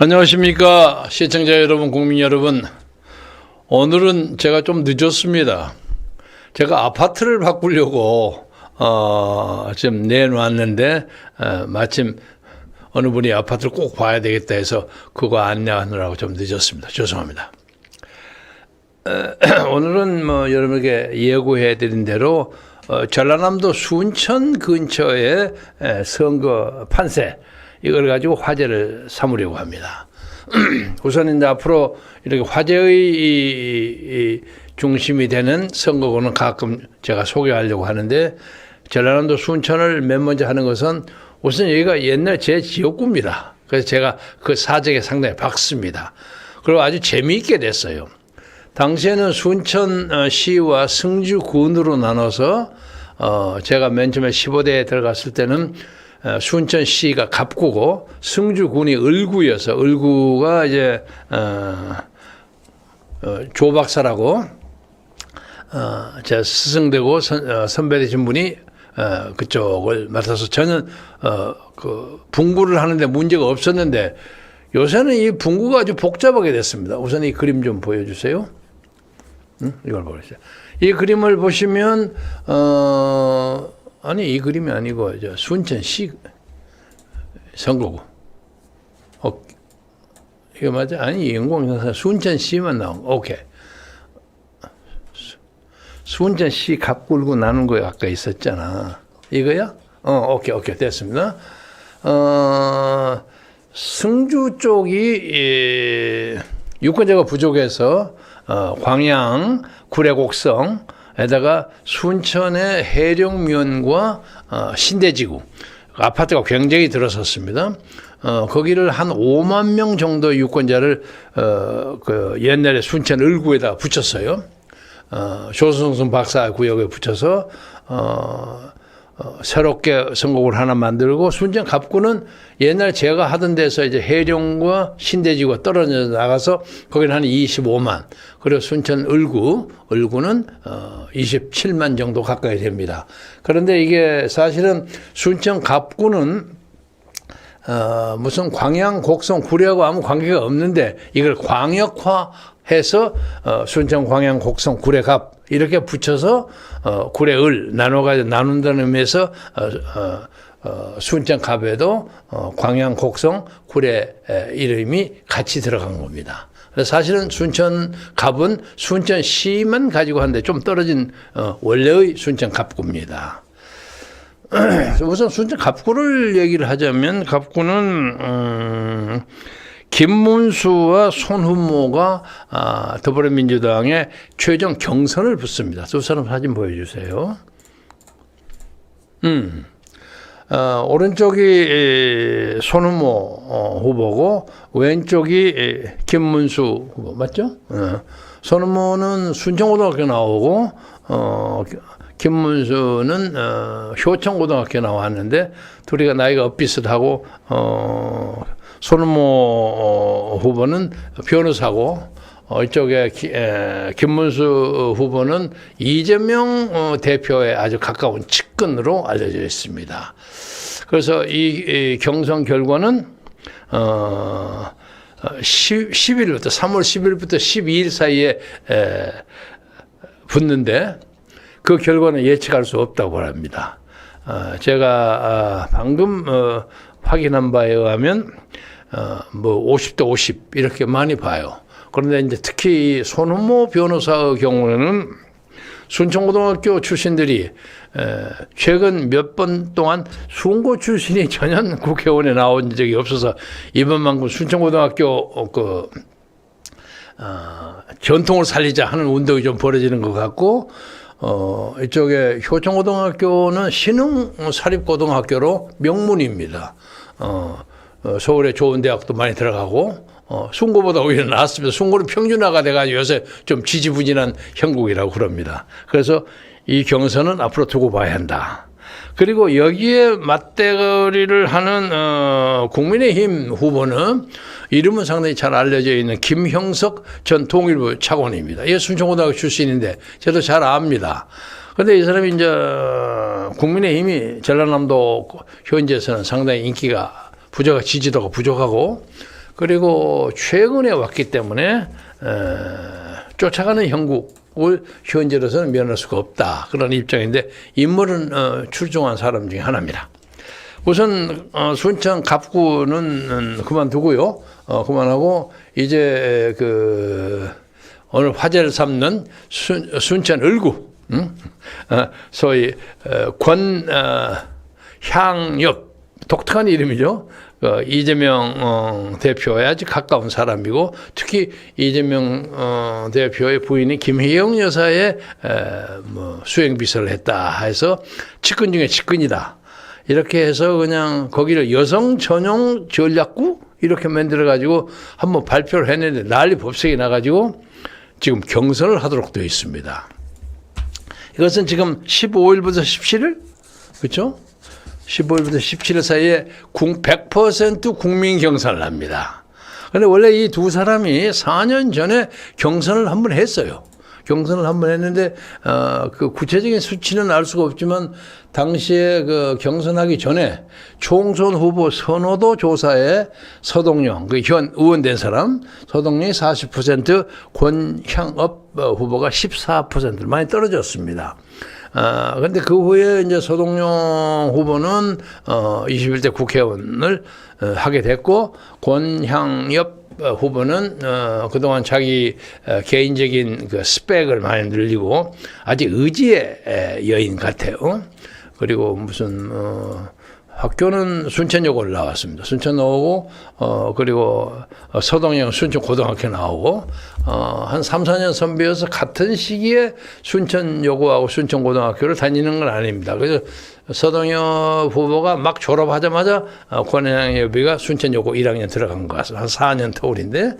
안녕하십니까 시청자 여러분, 국민 여러분. 오늘은 제가 좀 늦었습니다. 제가 아파트를 바꾸려고 지금 내놓았는데 마침 어느 분이 아파트를 꼭 봐야 되겠다 해서 그거 안내하느라고 좀 늦었습니다. 죄송합니다. 오늘은 여러분에게 예고해 드린 대로 전라남도 순천 근처에 선거 판세, 이걸 가지고 화제를 삼으려고 합니다. 우선 이제 앞으로 이렇게 화제의 중심이 되는 선거구는 가끔 제가 소개하려고 하는데, 전라남도 순천을 맨 먼저 하는 것은 우선 여기가 옛날 제 지역구입니다. 그래서 제가 그 사정에 상당히 박습니다. 그리고 아주 재미있게 됐어요. 당시에는 순천시와 승주군으로 나눠서 제가 맨 처음에 15대에 들어갔을 때는 순천시가 갑구고 승주군이 을구여서, 을구가 이제 조 박사라고 제 스승되고 선배 되신 분이 그쪽을 맡아서 저는 그 분구를 하는데 문제가 없었는데, 요새는 이 분구가 아주 복잡하게 됐습니다. 우선 이 그림 좀 보여주세요. 이걸 보세요. 이 그림을 보시면 아니, 이 그림이 아니고 순천시 선거구. 이거 맞아? 아니, 영광사사 순천시만 나온 거. 오케이. 순천시 갑굴고 나눈 거 아까 있었잖아. 이거야? 오케이, 됐습니다. 승주 쪽이 유권자가 부족해서 광양, 구례곡성에다가 순천의 해령면과 신대지구 아파트가 굉장히 들어섰습니다. 거기를 한 5만 명 정도 유권자를 그 옛날에 순천 을구에다 붙였어요. 조선성 박사 구역에 붙여서 새롭게 선거구를 하나 만들고, 순천 갑구는 옛날 제가 하던 데서 이제 해령과 신대지구가 떨어져 나가서 거기는 한 25만, 그리고 순천 을구는 27만 정도 가까이 됩니다. 그런데 이게 사실은 순천 갑구는 무슨 광양, 곡성, 구례하고 아무 관계가 없는데, 이걸 광역화해서 순천, 광양, 곡성, 구례, 갑 이렇게 붙여서 구례, 을 나눈다는 의미에서 순천 갑에도 광양, 곡성, 구례 이름이 같이 들어간 겁니다. 그래서 사실은 순천 갑은 순천시만 가지고 하는데 좀 떨어진 원래의 순천 갑구입니다. 우선 순천 갑구를 얘기를 하자면, 갑구는 김문수와 손훈모가 더불어민주당의 최종 경선을 붙습니다. 두 사람 사진 보여주세요. 오른쪽이 손훈모 후보고 왼쪽이 김문수 후보, 맞죠? 손훈모는 순천고등학교 나오고 김문수는 효천고등학교 나왔는데, 둘이가 나이가 엇비슷하고 손흥모 후보는 변호사고, 이쪽에 김문수 후보는 이재명 대표에 아주 가까운 측근으로 알려져 있습니다. 그래서 이 경선 결과는 10일부터 3월 10일부터 12일 사이에 붙는데, 그 결과는 예측할 수 없다고 합니다. 제가 방금 확인한 바에 의하면 50대 50 이렇게 많이 봐요. 그런데 이제 특히 손훈모 변호사의 경우에는 순천고등학교 출신들이 최근 몇 번 동안 순고 출신이 전혀 국회의원에 나온 적이 없어서 이번만큼 순천고등학교 전통을 살리자 하는 운동이 좀 벌어지는 것 같고, 이쪽에 효천고등학교는 신흥사립고등학교로 명문입니다. 서울에 좋은 대학도 많이 들어가고, 순고보다 오히려 나았습니다. 순고는 평준화가 돼가지고 요새 좀 지지부진한 형국이라고 그럽니다. 그래서 이 경선은 앞으로 두고 봐야 한다. 그리고 여기에 맞대거리를 하는 국민의힘 후보는 이름은 상당히 잘 알려져 있는 김형석 전 통일부 차관입니다. 얘 순천고등학교 출신인데 저도 잘 압니다. 그런데 이 사람이 이제 국민의힘이 전라남도 현지에서는 상당히 인기가 지지도가 부족하고, 그리고 최근에 왔기 때문에 쫓아가는 형국을 현재로서는 면할 수가 없다. 그런 입장인데 인물은 출중한 사람 중에 하나입니다. 우선 순천 갑구는 그만두고요. 그만하고 이제 오늘 화제를 삼는 순천 을구, 소위 권향엽, 독특한 이름이죠. 이재명 대표에 아주 가까운 사람이고, 특히 이재명 대표의 부인이 김혜영 여사의 수행비서를 했다 해서 측근 중에 측근이다. 이렇게 해서 그냥 거기를 여성 전용 전략구 이렇게 만들어가지고 한번 발표를 했는데 난리 법석이 나가지고 지금 경선을 하도록 되어 있습니다. 이것은 지금 15일부터 17일? 그렇죠? 15일부터 17일 사이에 100% 국민 경선을 합니다. 그런데 원래 이 두 사람이 4년 전에 경선을 한번 했어요. 경선을 한번 했는데 그 구체적인 수치는 알 수가 없지만 당시에 그 경선하기 전에 총선 후보 선호도 조사에 서동영, 그 현 의원 된 사람, 서동영이 40%, 권향업 후보가 14%를 많이 떨어졌습니다. 근데 그 후에 이제 서동영 후보는 21대 국회의원을 하게 됐고, 권향엽 후보는 그동안 자기 개인적인 그 스펙을 많이 늘리고 아주 의지의 여인 같아요. 그리고 무슨 학교는 순천여고 나왔습니다. 순천 나오고 그리고 서동영 순천 고등학교 나오고 한 3, 4년 선배여서 같은 시기에 순천여고하고 순천고등학교를 다니는 건 아닙니다. 그래서 서동영 후보가 막 졸업하자마자 권향엽이가 순천여고 1학년 들어간 것 같습니다. 한 4년 터울인데,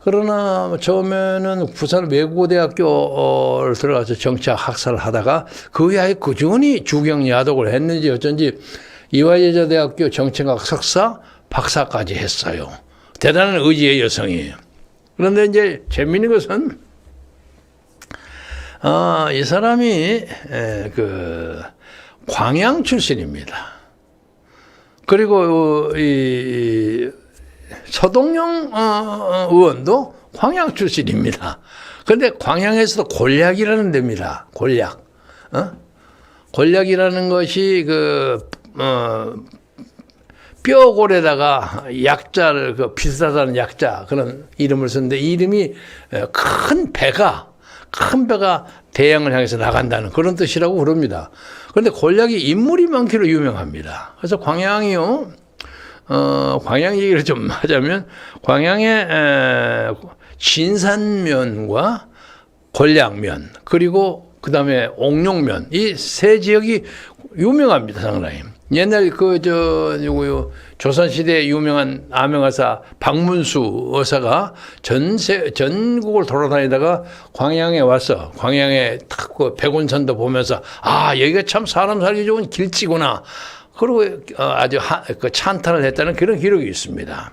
그러나 처음에는 부산 외국어대학교를 들어가서 정치학 학사를 하다가 그 이하에 꾸준히 주경야독을 했는지 어쩐지 이화여자대학교 정치학 석사, 박사까지 했어요. 대단한 의지의 여성이에요. 그런데 이제 재미있는 것은 이 사람이 광양 출신입니다. 그리고 이 서동영 의원도 광양 출신입니다. 그런데 광양에서도 골약이라는 데입니다. 골약. 골약이라는 것이 뼈골에다가 약자를 비슷하다는 약자 그런 이름을 썼는데, 이름이 큰 배가 대양을 향해서 나간다는 그런 뜻이라고 그럽니다. 그런데 골약이 인물이 많기로 유명합니다. 그래서 광양이요, 광양 얘기를 좀 하자면, 광양의 진산면과 골약면, 그리고 그 다음에 옥룡면, 이 세 지역이 유명합니다, 상당히. 옛날 조선시대에 유명한 암행의사 박문수 의사가 전국을 돌아다니다가 광양에 와서 광양에 딱 백운산도 보면서 여기가 참 사람 살기 좋은 길지구나. 그리고 아주 찬탄을 했다는 그런 기록이 있습니다.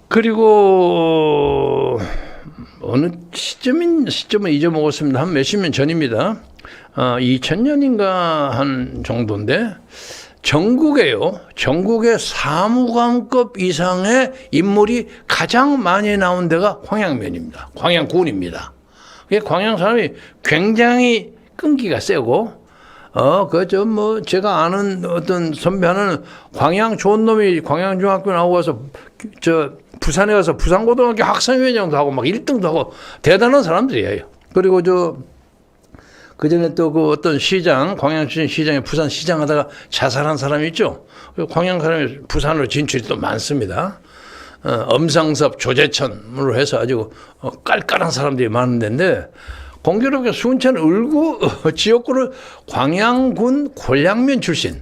그리고 어느 시점은 잊어먹었습니다. 한 몇십 년 전입니다. 2000년인가 한 정도인데, 전국에 사무관급 이상의 인물이 가장 많이 나온 데가 광양면입니다. 광양군입니다. 광양 사람이 굉장히 끈기가 세고, 제가 아는 어떤 선배 하나는 광양 좋은 놈이 광양중학교 나오고 와서 부산에 가서 부산고등학교 학생회장도 하고 막 1등도 하고 대단한 사람들이에요. 그리고 그 전에 또 어떤 시장, 광양 출신 시장이 부산 시장 하다가 자살한 사람이 있죠. 광양 사람이 부산으로 진출이 또 많습니다. 엄상섭, 조재천으로 해서 아주 깔깔한 사람들이 많은 데인데, 공교롭게 순천 을구 지역구를 광양군 골약면 출신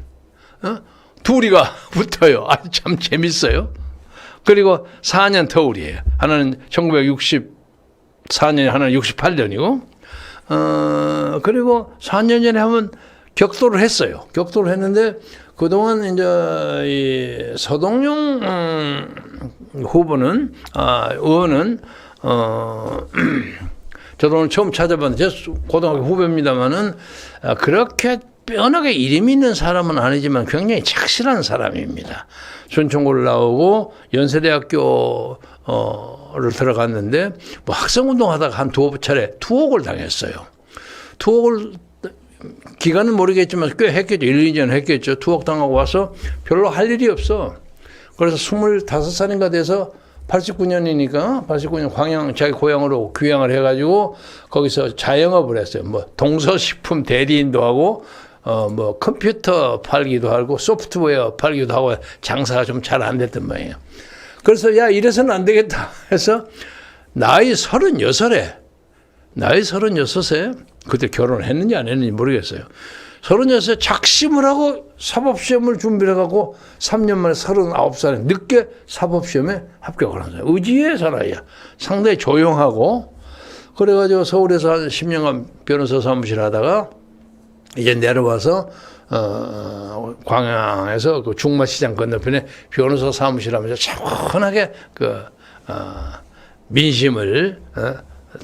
둘이가 붙어요. 참 재밌어요. 그리고 4년 터울이에요. 하나는 1964년, 하나는 68년이고, 그리고 4년 전에 한번 격돌을 했어요. 격돌을 했는데, 그동안 이제 이 서동영 후보는, 의원은, 저도 오늘 처음 찾아봤는데, 고등학교 후배입니다만은, 그렇게 뼈나게 이름이 있는 사람은 아니지만 굉장히 착실한 사람입니다. 순천고를 나오고 연세대학교를 들어갔는데 뭐 학생운동하다가 한 두어 차례 투옥을 당했어요. 투옥을 기간은 모르겠지만 꽤 했겠죠. 1, 2년 했겠죠. 투옥 당하고 와서 별로 할 일이 없어. 그래서 25살인가 돼서 89년이니까 89년 광양 자기 고향으로 귀향을 해가지고 거기서 자영업을 했어요. 뭐 동서식품 대리인도 하고 뭐 컴퓨터 팔기도 하고 소프트웨어 팔기도 하고 장사가 좀 잘 안 됐던 모양이에요. 그래서 야 이래서는 안 되겠다 해서 나이 36에 그때 결혼을 했는지 안 했는지 모르겠어요. 36에 작심을 하고 사법시험을 준비를 해갖고 3년 만에 39살에 늦게 사법시험에 합격을 한 거예요. 의지의 사람이야. 상당히 조용하고 그래가지고 서울에서 한 10년간 변호사 사무실 하다가 이제 내려와서 광양에서 그 중마시장 건너편에 변호사 사무실 하면서 차분하게 민심을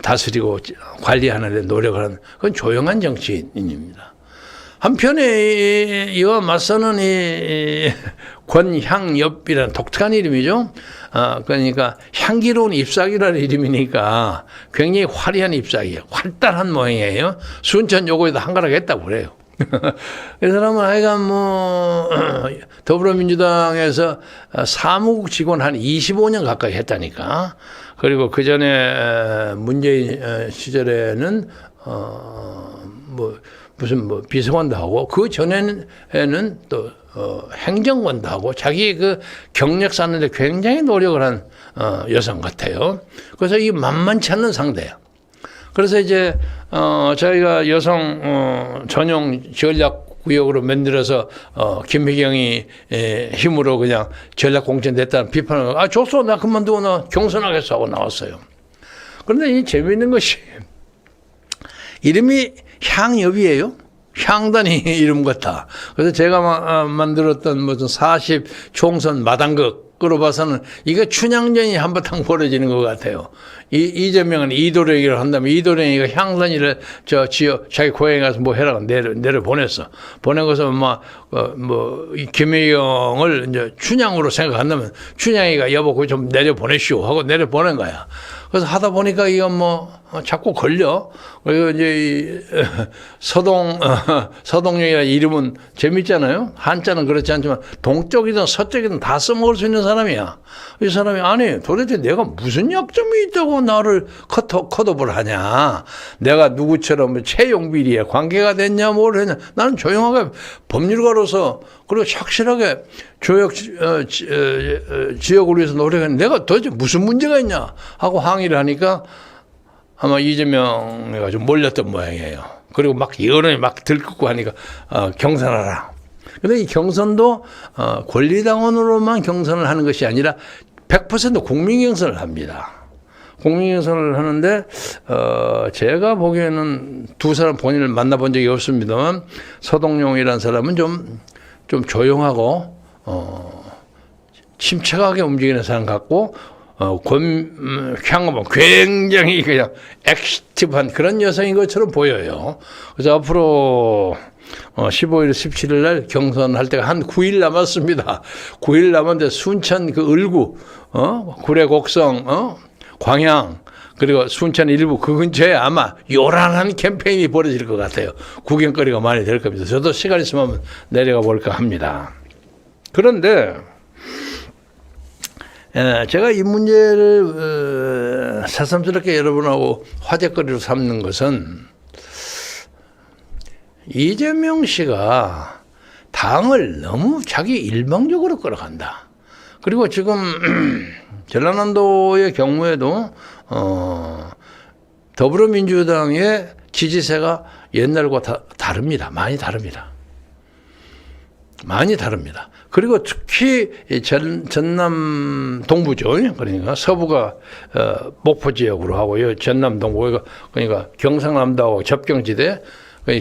다스리고 관리하는 데 노력을 하는 그건 조용한 정치인입니다. 한편에 이와 맞서는 이 권향엽이라는 독특한 이름이죠. 그러니까 향기로운 잎사귀라는 이름이니까 굉장히 화려한 잎사귀예요. 활달한 모양이에요. 순천 요거에도 한가락 했다고 그래요. 이 사람은 하여간 뭐 더불어민주당에서 사무국 직원 한 25년 가까이 했다니까. 그리고 그 전에 문재인 시절에는 무슨 비서관도 하고 그 전에는 또 행정관도 하고 자기 그 경력 쌓는데 굉장히 노력을 한 여성 같아요. 그래서 이 만만치 않은 상대야. 그래서 이제 저희가 여성 전용 전략구역으로 만들어서 김혜경이 힘으로 그냥 전략공천됐다는 비판을 줬어 나 그만두고 나 경선하겠어 하고 나왔어요. 그런데 이 재미있는 것이 이름이 향엽이에요. 향단이 이름 같아. 그래서 제가 만들었던 무슨 40 총선 마당극으로 봐서는 이게 춘향전이 한바탕 벌어지는 것 같아요. 이재명은 이도령이라고 한다면 이도령이가 향단이를 자기 고향에 가서 뭐 해라고 내려 보냈어. 보내고서 이 김혜경을 이제 춘향으로 생각한다면 춘향이가 여보 그거 좀 내려 보내시오 하고 내려 보낸 거야. 그래서 하다 보니까 이거 자꾸 걸려. 그리고 이제 서동영이라는 이름은 재밌잖아요. 한자는 그렇지 않지만 동쪽이든 서쪽이든 다 써먹을 수 있는 사람이야. 이 사람이 아니 도대체 내가 무슨 약점이 있다고 나를 컷오프를 하냐. 내가 누구처럼 채용비리에 관계가 됐냐 뭘 했냐. 나는 조용하게 법률가로서 그리고 착실하게 지역을 위해서 노력했는데 내가 도대체 무슨 문제가 있냐 하고 항의를 하니까 아마 이재명이가 좀 몰렸던 모양이에요. 그리고 막 여론이 막 들끓고 하니까 경선하라. 근데 이 경선도 권리당원으로만 경선을 하는 것이 아니라 100% 국민 경선을 합니다. 국민 경선을 하는데 제가 보기에는 두 사람 본인을 만나본 적이 없습니다만 서동용이라는 사람은 좀 조용하고 침착하게 움직이는 사람 같고 권향은 굉장히 그냥 액티브한 그런 여성인 것처럼 보여요. 그래서 앞으로 15일, 17일 날 경선할 때가 한 9일 남았습니다. 9일 남았는데 순천 그 을구, 구례곡성, 광양, 그리고 순천 일부 그 근처에 아마 요란한 캠페인이 벌어질 것 같아요. 구경거리가 많이 될 겁니다. 저도 시간 있으면 한번 내려가 볼까 합니다. 그런데 제가 이 문제를 새삼스럽게 여러분하고 화제거리로 삼는 것은 이재명 씨가 당을 너무 자기 일방적으로 끌어간다. 그리고 지금 전라남도의 경우에도 더불어민주당의 지지세가 옛날과 다릅니다. 많이 다릅니다. 많이 다릅니다. 그리고 특히 전남 동부죠. 그러니까 서부가 목포 지역으로 하고요. 전남 동부가 그러니까 경상남도하고 접경지대.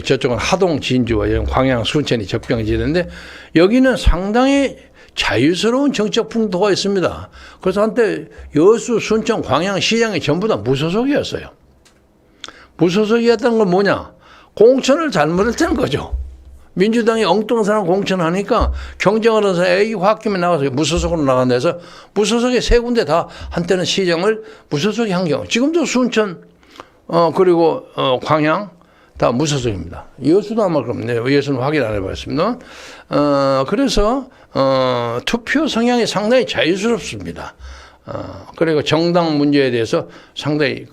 저쪽은 하동 진주와 광양 순천이 접경지대인데 여기는 상당히 자유스러운 정책 풍토가 있습니다. 그래서 한때 여수, 순천, 광양 시장이 전부 다 무소속이었어요. 무소속이었다는 건 뭐냐? 공천을 잘못했다는 거죠. 민주당이 엉뚱한 사람 공천하니까 경쟁하는 사람 A 홧김에 나가서 무소속으로 나간다 해서 무소속이 세 군데 다 한때는 시정을 무소속이 한 경우. 지금도 순천 그리고 광양 다 무소속입니다. 여수도 아마 그렇네요. 여수는 확인 안 해봤습니다. 그래서 투표 성향이 상당히 자유스럽습니다. 그리고 정당 문제에 대해서 상당히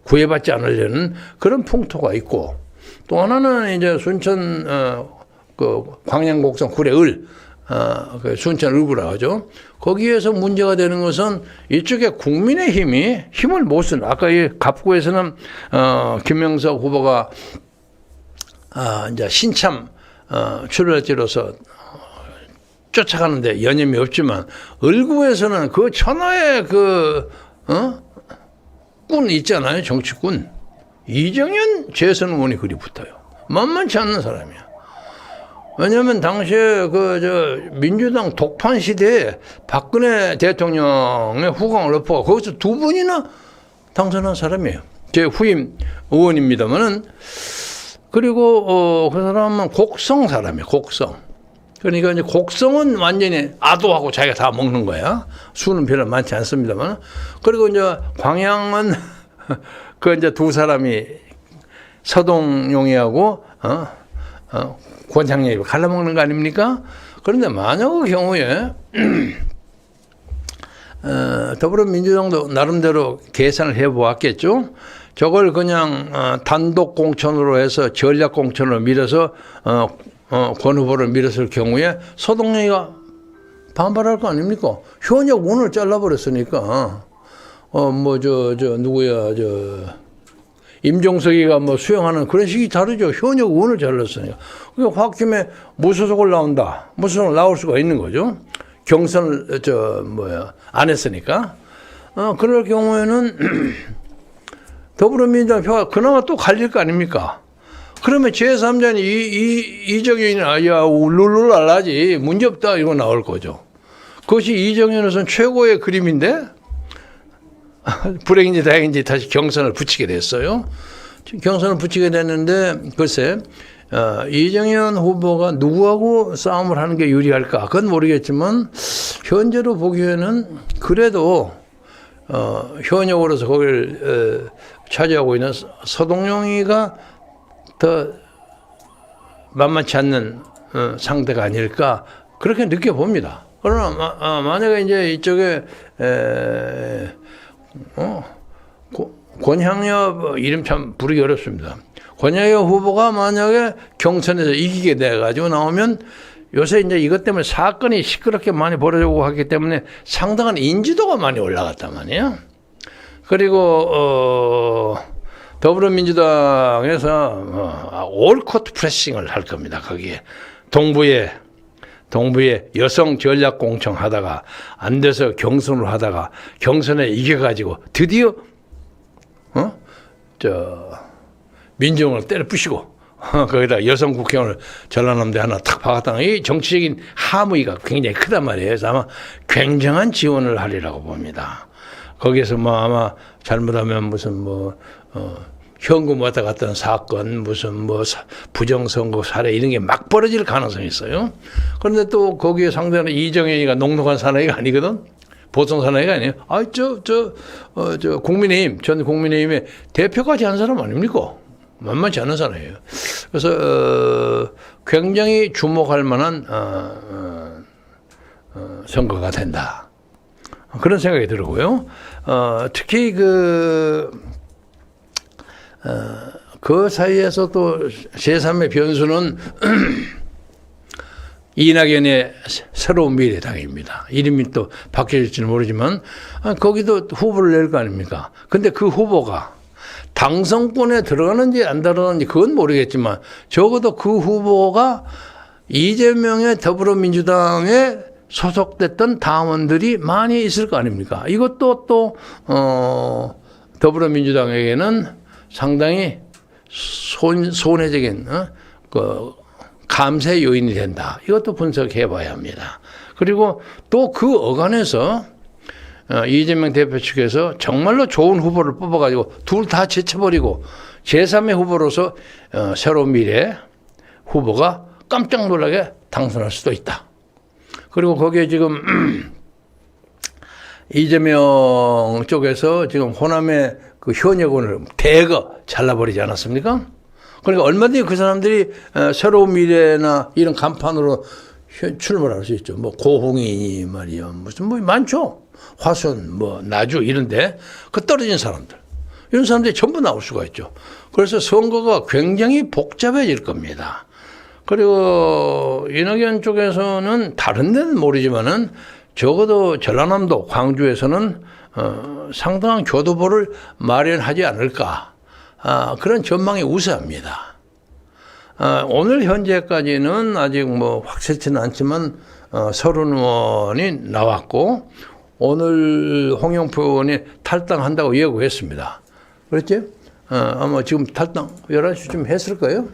구애받지 않으려는 그런 풍토가 있고, 또 하나는 이제 순천 광양 곡성 구례을 순천 을구라 하죠. 거기에서 문제가 되는 것은 이쪽에 국민의힘이 힘을 못 쓰는, 아까 이 갑구에서는 김명석 후보가 이제 신참 출발지로서 쫓아가는데 여념이 없지만, 을구에서는 그 천하의 꾼 있잖아요, 정치꾼. 이정현 재선 의원이 그리 붙어요. 만만치 않는 사람이야. 왜냐하면 당시에 민주당 독판 시대에 박근혜 대통령의 후광을 엎어가 거기서 두 번이나 당선한 사람이에요. 제 후임 의원입니다만은. 그리고 그 사람은 곡성 사람이에요. 곡성. 그러니까 이제 곡성은 완전히 아도하고 자기가 다 먹는 거야. 수는 별로 많지 않습니다만. 그리고 이제 광양은 이제 두 사람이 서동용이하고 권창렬이 갈라먹는 거 아닙니까? 그런데 만약 그 경우에 더불어민주당도 나름대로 계산을 해보았겠죠. 저걸 그냥 단독 공천으로 해서 전략 공천으로 밀어서 권 후보를 밀었을 경우에 서동영이가 반발할 거 아닙니까? 현역 원을 잘라버렸으니까 누구야 임종석이가 수용하는 그런 식이 다르죠. 현역 원을 잘랐으니까. 그러니까 홧김에 무소속을 나온다. 무소속을 나올 수가 있는 거죠. 경선을 안 했으니까. 그럴 경우에는 더불어민주당 표가 그나마 또 갈릴 거 아닙니까? 그러면 제3자는 이정현이나 룰루랄라지 문제없다 이거 나올 거죠. 그것이 이정현으로서는 최고의 그림인데 불행인지 다행인지 다시 경선을 붙이게 됐어요. 경선을 붙이게 됐는데 글쎄 이정현 후보가 누구하고 싸움을 하는 게 유리할까? 그건 모르겠지만 현재로 보기에는 그래도 현역으로서 거기를 차지하고 있는 서동용이가 더 만만치 않는 상대가 아닐까 그렇게 느껴봅니다. 그러나 만약에 이제 이쪽에 권향엽 이름 참 부르기 어렵습니다. 권향엽 후보가 만약에 경선에서 이기게 돼가지고 나오면 요새 이제 이것 때문에 사건이 시끄럽게 많이 벌어지고 하기 때문에 상당한 인지도가 많이 올라갔단 말이에요. 그리고 더불어민주당에서 올코트 프레싱을 할 겁니다. 거기에 동부에 여성 전략 공천 하다가 안 돼서 경선을 하다가 경선에 이겨가지고 드디어 민정을 때려 부시고 거기다 여성 국회의원을 전라남도에 하나 탁 박았다가 이 정치적인 함의가 굉장히 크단 말이에요. 그래서 아마 굉장한 지원을 하리라고 봅니다. 거기에서 아마 잘못하면 무슨 현금 왔다 갔다 하는 사건, 무슨 부정선거 사례 이런 게 막 벌어질 가능성이 있어요. 그런데 또 거기에 상대는 이정현이가 녹록한 사나이가 아니거든. 보통 사나이가 아니에요. 국민의힘, 전 국민의힘의 대표까지 한 사람 아닙니까? 만만치 않은 사람이에요. 그래서 굉장히 주목할 만한 선거가 된다. 그런 생각이 들고요. 특히 그 사이에서 또 제3의 변수는 이낙연의 새로운 미래당입니다. 이름이 또 바뀌어질지는 모르지만 거기도 후보를 낼 거 아닙니까? 근데 그 후보가 당선권에 들어가는지 안 들어가는지 그건 모르겠지만 적어도 그 후보가 이재명의 더불어민주당에 소속됐던 당원들이 많이 있을 거 아닙니까? 이것도 또 더불어민주당에게는 상당히 손해적인 감세 요인이 된다. 이것도 분석해 봐야 합니다. 그리고 또 그 어간에서 이재명 대표 측에서 정말로 좋은 후보를 뽑아가지고 둘 다 제쳐버리고 제3의 후보로서 새로운 미래 후보가 깜짝 놀라게 당선할 수도 있다. 그리고 거기에 지금 이재명 쪽에서 지금 호남의 그 현역원을 대거 잘라버리지 않았습니까? 그러니까 얼마든지 그 사람들이 새로운 미래나 이런 간판으로 출마할 수 있죠. 뭐 고홍이 말이야, 무슨 뭐 많죠. 화순, 뭐 나주 이런데 그 떨어진 사람들, 이런 사람들이 전부 나올 수가 있죠. 그래서 선거가 굉장히 복잡해질 겁니다. 그리고 이낙연 쪽에서는 다른 데는 모르지만은 적어도 전라남도 광주에서는 상당한 교도보를 마련하지 않을까, 그런 전망이 우세합니다. 오늘 현재까지는 아직 뭐 확실치는 않지만 30의원이 나왔고 오늘 홍영표 의원이 탈당한다고 예고했습니다. 그렇지? 아마 지금 탈당 11시쯤 했을 거예요.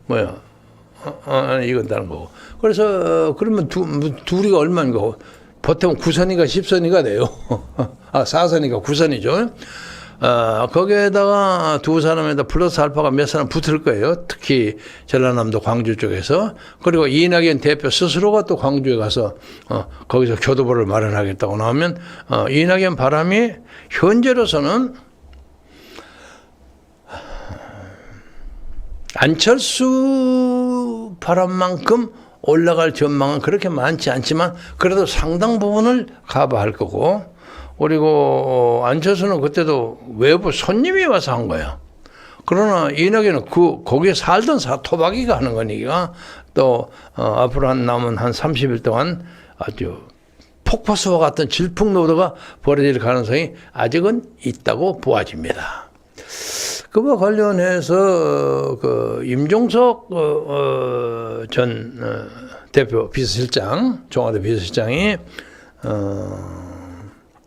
뭐야? 이건 다른 거고. 그래서 그러면 둘이가 얼마인가? 보통 9선이가 10선이가 돼요. 4선이가 9선이죠. 거기에다가 두 사람에다 플러스 알파가 몇 사람 붙을 거예요. 특히 전라남도 광주 쪽에서. 그리고 이낙연 대표 스스로가 또 광주에 가서 거기서 교도보를 마련하겠다고 나오면 이낙연 바람이 현재로서는 안철수 바람만큼 올라갈 전망은 그렇게 많지 않지만 그래도 상당 부분을 커버할 거고, 그리고 안철수는 그때도 외부 손님이 와서 한 거야. 그러나 이낙연은 거기에 살던 토박이가 하는 거니까 또 앞으로 남은 한 30일 동안 아주 폭포수와 같은 질풍노도가 벌어질 가능성이 아직은 있다고 보아집니다. 그와 관련해서 그 임종석 전 대표 비서실장, 청와대 비서실장이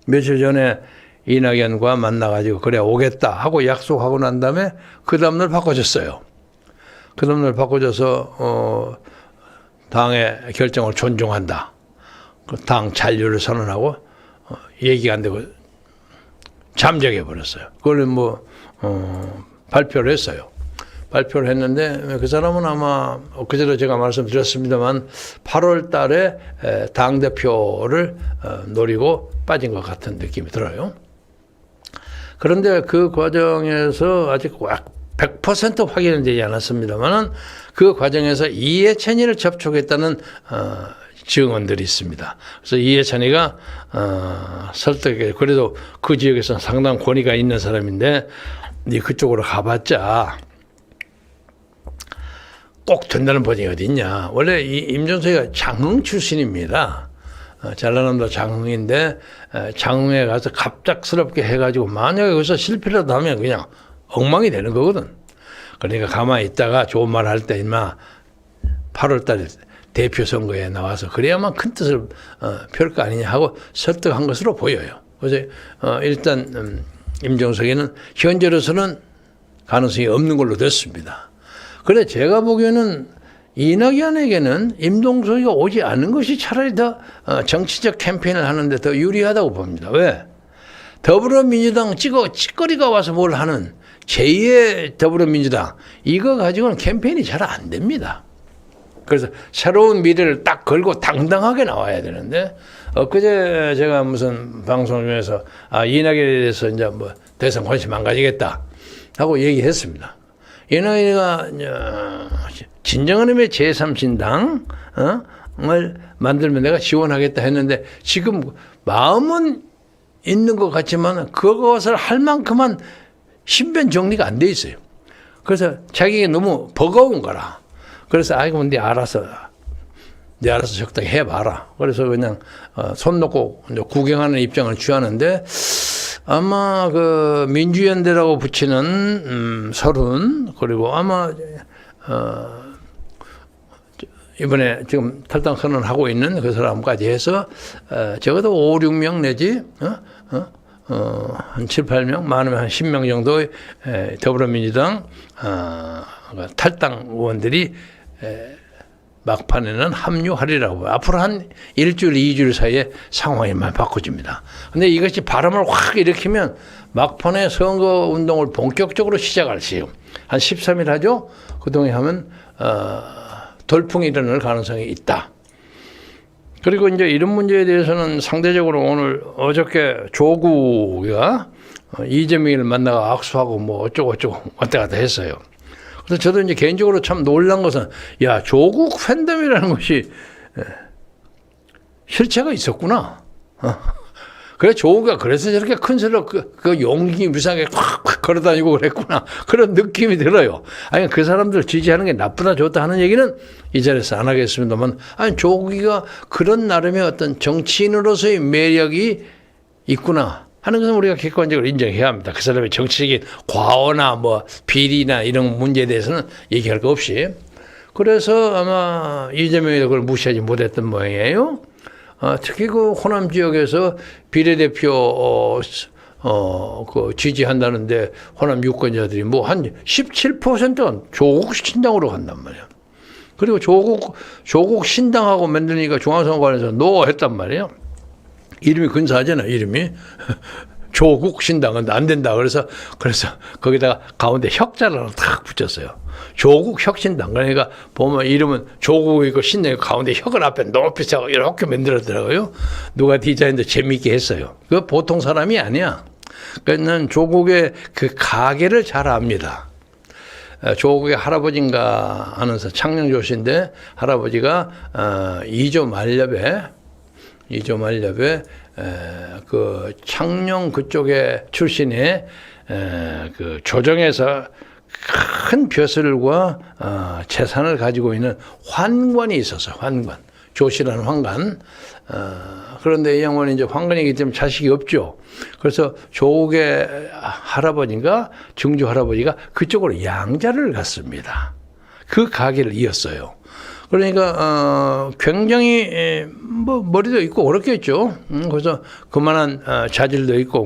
며칠 전에 이낙연과 만나가지고 그래 오겠다 하고 약속하고 난 다음에 그 다음날 바꿔줬어요. 그 다음날 바꿔줘서 당의 결정을 존중한다. 그 당 잔류를 선언하고 얘기가 안 되고 잠적해 버렸어요. 그걸 뭐 발표를 했어요. 발표를 했는데 그 사람은 아마 그전에 제가 말씀드렸습니다만 8월 달에 당대표를 노리고 빠진 것 같은 느낌이 들어요. 그런데 그 과정에서 아직 100% 확인은 되지 않았습니다만 그 과정에서 이해찬이를 접촉했다는 증언들이 있습니다. 그래서 이해찬이가 설득해, 그래도 그 지역에서는 상당한 권위가 있는 사람인데 네 그쪽으로 가봤자 꼭 된다는 보증이 어디 있냐. 원래 이 임종석이가 장흥 출신입니다. 전라남도 장흥인데 장흥에 가서 갑작스럽게 해가지고 만약에 거기서 실패라도 하면 그냥 엉망이 되는 거거든. 그러니까 가만히 있다가 좋은 말 할 때 인마 8월 달에 대표 선거에 나와서 그래야만 큰 뜻을 펼 거 아니냐 하고 설득한 것으로 보여요. 그래서 일단 임종석이는 현재로서는 가능성이 없는 걸로 됐습니다. 그런데 제가 보기에는 이낙연에게는 임종석이가 오지 않은 것이 차라리 더 정치적 캠페인을 하는데 더 유리하다고 봅니다. 왜? 더불어민주당 찌꺼리가 와서 뭘 하는 제2의 더불어민주당, 이거 가지고는 캠페인이 잘 안 됩니다. 그래서 새로운 미래를 딱 걸고 당당하게 나와야 되는데, 엊그제 제가 무슨 방송 중에서 이낙연에 대해서 이제 뭐 대선 관심 안 가지겠다 하고 얘기했습니다. 이낙연이가 진정한 의미의 제3신당을 만들면 내가 지원하겠다 했는데 지금 마음은 있는 것 같지만 그것을 할 만큼만 신변 정리가 안 돼 있어요. 그래서 자기가 너무 버거운 거라. 그래서 아이고 네 알아서 적당히 해봐라. 그래서 그냥 손 놓고 구경하는 입장을 취하는데, 아마 그 민주연대라고 붙이는 서른, 그리고 아마 이번에 지금 탈당 선언하고 있는 그 사람까지 해서 적어도 5, 6명 내지 한 7, 8명, 많으면 한 10명 정도의 더불어민주당 탈당 의원들이 막판에는 합류하리라고. 앞으로 한 일주일, 2주일 사이에 상황이 많이 바꿔집니다. 근데 이것이 바람을 확 일으키면 막판에 선거 운동을 본격적으로 시작할 시요. 한 13일 하죠? 그동안 하면 돌풍이 일어날 가능성이 있다. 그리고 이제 이런 문제에 대해서는 상대적으로 오늘 어저께 조국이가 이재명을 만나가 악수하고 뭐 어쩌고 왔다 갔다 했어요. 그래서 저도 이제 개인적으로 참 놀란 것은 야, 조국 팬덤이라는 것이 실체가 있었구나. 그래 조국가 그래서 저렇게 큰 소리로 그 용기 무상하게 콱콱 걸어다니고 그랬구나. 그런 느낌이 들어요. 아니 그 사람들 지지하는 게 나쁘다 좋다 하는 얘기는 이 자리에서 안 하겠습니다만, 아니 조국이가 그런 나름의 어떤 정치인으로서의 매력이 있구나 하는 것은 우리가 객관적으로 인정해야 합니다. 그 사람의 정치적인 과오나 뭐 비리나 이런 문제에 대해서는 얘기할 거 없이. 그래서 아마 이재명이 그걸 무시하지 못했던 모양이에요. 특히 그 호남 지역에서 비례대표 그 지지한다는데 호남 유권자들이 뭐 한 17%가 조국 신당으로 간단 말이에요. 그리고 조국 신당하고 만드니까 중앙선거관에서 노 했단 말이에요. 이름이 근사하잖아요. 이름이 조국 신당은 안 된다. 그래서 거기다가 가운데 혁자를 하나 탁 붙였어요. 조국 혁신당. 그러니까 보면 이름은 조국이고 신당이 가운데 혁을 앞에 높이 세고 이렇게 만들었더라고요. 누가 디자인도 재미있게 했어요. 그 보통 사람이 아니야. 그러니까 조국의 그 가계를 잘 압니다. 조국의 할아버지인가 하면서 창녕조씨인데 할아버지가 2조 말렵에 그 창녕 그쪽에 출신의 그 조정에서 큰 벼슬과 재산을 가지고 있는 환관이 있었어요. 환관. 조씨라는 환관. 그런데 이 양반이 이제 환관이기 때문에 자식이 없죠. 그래서 조국의 할아버지인가 증조 할아버지가 그쪽으로 양자를 갔습니다. 그 가게를 이었어요. 그러니까 굉장히 뭐 머리도 있고 그렇겠죠. 그래서 그만한 자질도 있고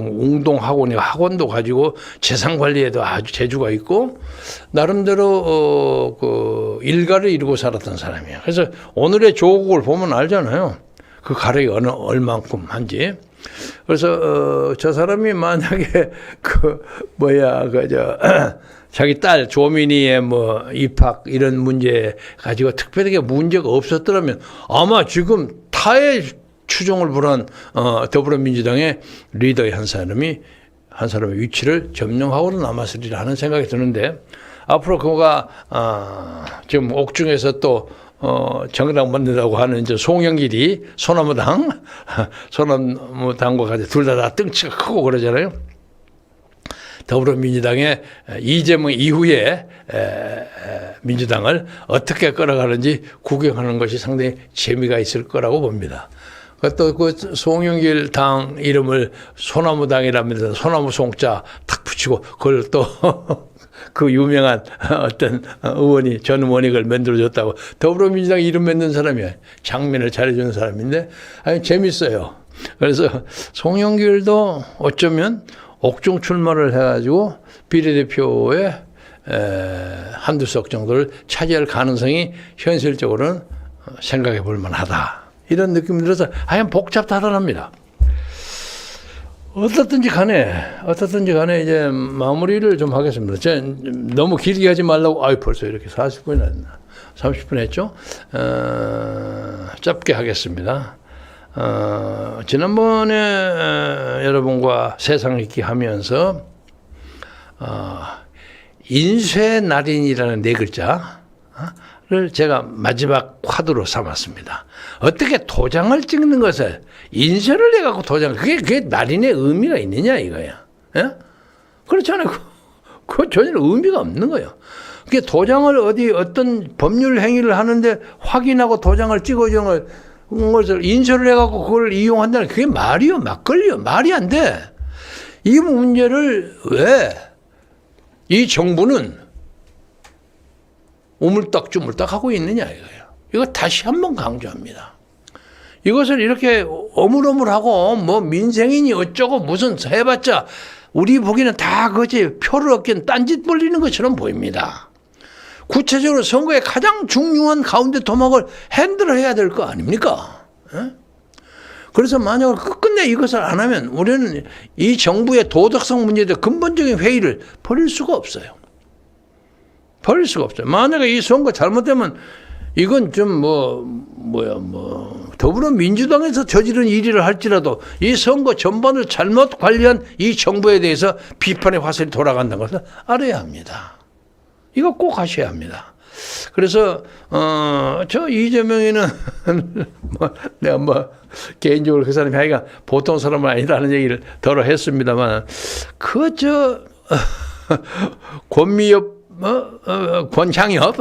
학원도 가지고 재산 관리에도 아주 재주가 있고 나름대로 그 일가를 이루고 살았던 사람이에요. 그래서 오늘의 조국을 보면 알잖아요. 그 가력이 얼만큼 한지. 그래서 저 사람이 만약에 자기 딸 조민희의 뭐 입학 이런 문제 가지고 특별하게 문제가 없었더라면 아마 지금 타의 추종을 불한 더불어민주당의 리더의 한 사람의 위치를 점령하고는 남았으리라 하는 생각이 드는데, 앞으로 그가 지금 옥중에서 또 정당 만든다고 하는 이제 송영길이 소나무당과 같이 둘 다 덩치가 크고 그러잖아요. 더불어민주당의 이재명 이후에 민주당을 어떻게 끌어가는지 구경하는 것이 상당히 재미가 있을 거라고 봅니다. 또 그 송영길 당 이름을 소나무당이라면서 소나무 송자 탁 붙이고 그걸 또 그 유명한 어떤 전 의원이 그걸 만들어줬다고. 더불어민주당 이름 만든 사람이에요. 장면을 잘해주는 사람인데 아니 재밌어요. 그래서 송영길도 어쩌면 옥중 출마를 해가지고 비례대표에 한두 석 정도를 차지할 가능성이 현실적으로는 생각해 볼 만하다. 이런 느낌이 들어서 하여간 복잡하답니다. 어떻든지 간에 이제 마무리를 좀 하겠습니다. 제가 너무 길게 하지 말라고, 벌써 이렇게 40분이 났나. 30분 했죠? 짧게 하겠습니다. 지난번에 여러분과 세상 읽기 하면서 인쇄날인이라는 네 글자를 제가 마지막 화두로 삼았습니다. 어떻게 도장을 찍는 것을 인쇄를 해갖고 그게 날인의 의미가 있느냐 이거야. 예? 그렇잖아요. 그거 전혀 의미가 없는 거예요. 그게 도장을 어떤 법률 행위를 하는데 확인하고 도장을 찍어주는 것을 인쇄를 해갖고 그걸 이용한다는 그게 말이요, 막걸리요. 말이 안 돼. 이 문제를 왜 이 정부는 우물딱주물딱 하고 있느냐 이거예요. 이거 다시 한번 강조합니다. 이것을 이렇게 어물어물하고 뭐 민생이니 어쩌고 무슨 해봤자 우리 보기에는 다 그것이 표를 얻기엔 딴짓 벌리는 것처럼 보입니다. 구체적으로 선거의 가장 중요한 가운데 도막을 핸들해야 될 거 아닙니까? 에? 그래서 만약 끝끝내 이것을 안 하면 우리는 이 정부의 도덕성 문제에 대해 근본적인 회의를 벌일 수가 없어요. 버릴 수가 없어요. 만약에 이 선거 잘못되면 이건 좀 더불어민주당에서 저지른 일이라 할지라도 이 선거 전반을 잘못 관리한 이 정부에 대해서 비판의 화살이 돌아간다는 것을 알아야 합니다. 이거 꼭 하셔야 합니다. 그래서 저 이재명이는 내가 개인적으로 그 사람이 하여간 보통 사람은 아니라는 얘기를 더러 했습니다만 권미엽 권향엽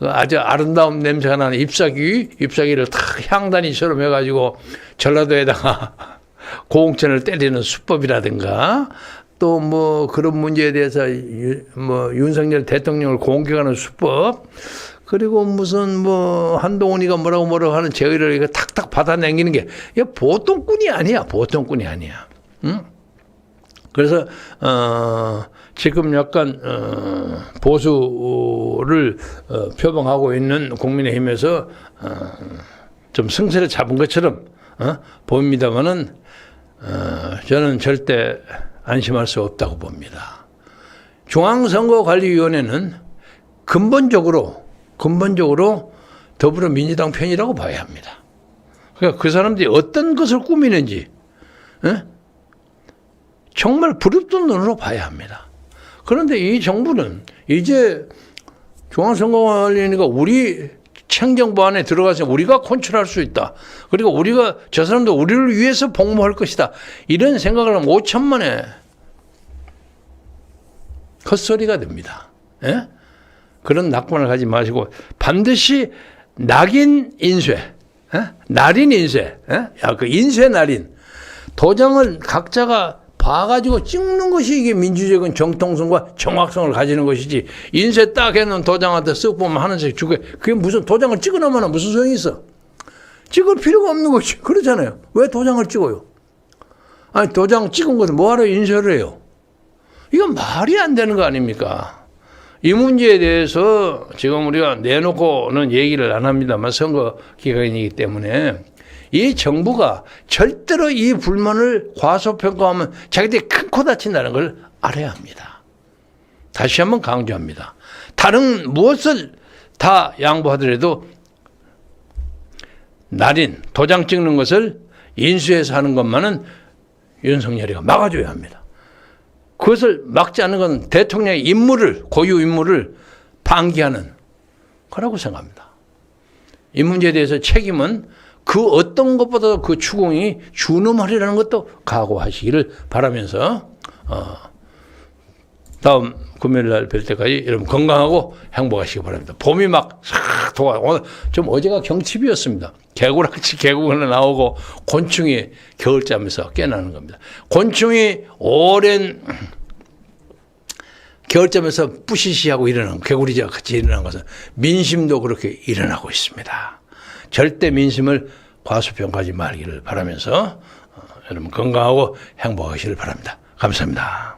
아주 아름다운 냄새가 나는 잎사귀를 탁 향단이처럼 해가지고 전라도에다가 고흥천을 때리는 수법이라든가 또 그런 문제에 대해서 윤석열 대통령을 공격하는 수법, 그리고 무슨 한동훈이가 뭐라고 하는 제의를 이거 탁탁 받아당기는 게 이게 보통꾼이 아니야. 응? 그래서 지금 약간 보수를 표방하고 있는 국민의힘에서 좀 승세를 잡은 것처럼 보입니다만은 저는 절대 안심할 수 없다고 봅니다. 중앙선거관리위원회는 근본적으로 더불어민주당 편이라고 봐야 합니다. 그러니까 그 사람들이 어떤 것을 꾸미는지 정말 부릅뜬 눈으로 봐야 합니다. 그런데 이 정부는 이제 중앙선거관리위원회가 우리 행정부 안에 들어가서 우리가 컨트롤할 수 있다. 그리고 우리가 저 사람도 우리를 위해서 복무할 것이다. 이런 생각을 하면 5천만에 헛소리가 됩니다. 예? 그런 낙관을 가지 마시고 반드시 낙인 인쇄, 날인 인쇄, 그 인쇄 날인 도장을 각자가 봐가지고 찍는 것이 이게 민주적인 정통성과 정확성을 가지는 것이지, 인쇄 딱 해놓은 도장한테 쓱 보면 하나씩 주게, 그게 무슨 도장을 찍어놓으면 무슨 소용이 있어? 찍을 필요가 없는 것이. 그렇잖아요. 왜 도장을 찍어요? 아니, 도장 찍은 것을 뭐하러 인쇄를 해요? 이건 말이 안 되는 거 아닙니까? 이 문제에 대해서 지금 우리가 내놓고는 얘기를 안 합니다만 선거 기간이기 때문에 이 정부가 절대로 이 불만을 과소평가하면 자기들이 큰 코 다친다는 걸 알아야 합니다. 다시 한번 강조합니다. 다른 무엇을 다 양보하더라도 날인, 도장 찍는 것을 인수해서 하는 것만은 윤석열이가 막아줘야 합니다. 그것을 막지 않는 것은 대통령의 임무를, 고유 임무를 방기하는 거라고 생각합니다. 이 문제에 대해서 책임은 그 어떤 것보다도 그 추궁이 준엄하리라는 것도 각오하시기를 바라면서 다음 금요일 날 뵐 때까지 여러분 건강하고 행복하시기 바랍니다. 봄이 막 싹 도와. 오늘 좀 어제가 경칩이었습니다. 개구락치 개구가 나오고 곤충이 겨울잠에서 깨나는 겁니다. 곤충이 오랜 겨울잠에서 뿌시시하고 일어나는, 개구리와 같이 일어나는 것은 민심도 그렇게 일어나고 있습니다. 절대 민심을 과소평가하지 말기를 바라면서 여러분 건강하고 행복하시길 바랍니다. 감사합니다.